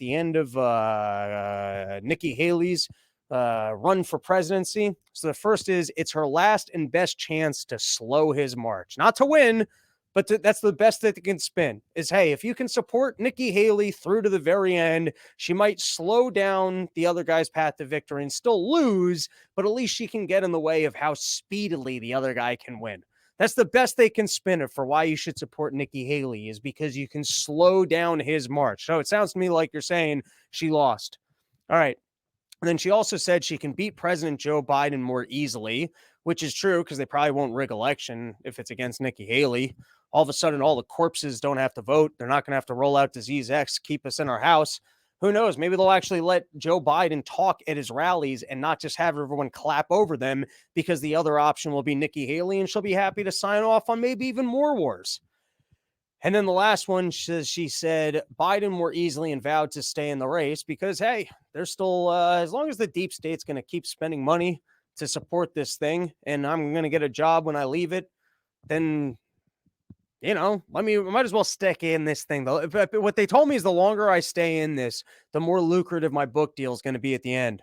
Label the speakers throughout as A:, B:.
A: the end of Nikki Haley's run for presidency. So the first is it's her last and best chance to slow his march, not to win, but that's the best that they can spin is, hey, if you can support Nikki Haley through to the very end, she might slow down the other guy's path to victory and still lose, but at least she can get in the way of how speedily the other guy can win. That's the best they can spin it for why you should support Nikki Haley, is because you can slow down his march. So it sounds to me like you're saying she lost. All right. And then she also said she can beat President Joe Biden more easily, which is true because they probably won't rig election if it's against Nikki Haley. All of a sudden, all the corpses don't have to vote. They're not going to have to roll out Disease X, keep us in our house. Who knows? Maybe they'll actually let Joe Biden talk at his rallies and not just have everyone clap over them, because the other option will be Nikki Haley, and she'll be happy to sign off on maybe even more wars. And then the last one, she said Biden more easily and vowed to stay in the race because, hey, there's still, as long as the deep state's going to keep spending money to support this thing and I'm going to get a job when I leave it, then, you know, I might as well stick in this thing. Though. What they told me is the longer I stay in this, the more lucrative my book deal is going to be at the end.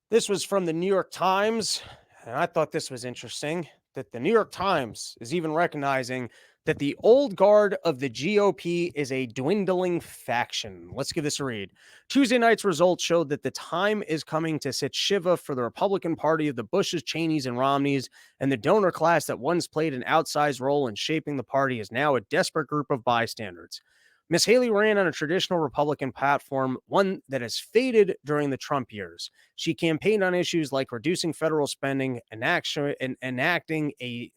A: This was from the New York Times, and I thought this was interesting, that the New York Times is even recognizing that the old guard of the GOP is a dwindling faction. Let's give this a read. Tuesday night's results showed that the time is coming to sit Shiva for the Republican Party of the Bushes, Cheneys, and Romneys, and the donor class that once played an outsized role in shaping the party is now a desperate group of bystanders. Miss Haley ran on a traditional Republican platform, one that has faded during the Trump years. She campaigned on issues like reducing federal spending, enacting a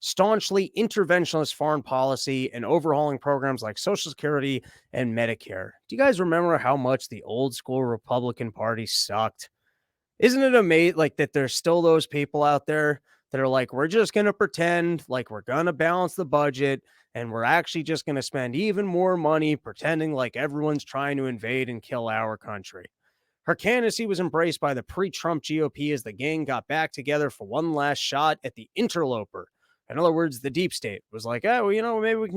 A: staunchly interventionist foreign policy, and overhauling programs like Social Security and Medicare. Do you guys remember how much the old school Republican Party sucked? Isn't it amazing like that there's still those people out there that are like, we're just going to pretend like we're going to balance the budget and we're actually just going to spend even more money pretending like everyone's trying to invade and kill our country. Her candidacy was embraced by the pre-Trump GOP as the gang got back together for one last shot at the interloper. In other words, the deep state was like, oh, well, you know, maybe we can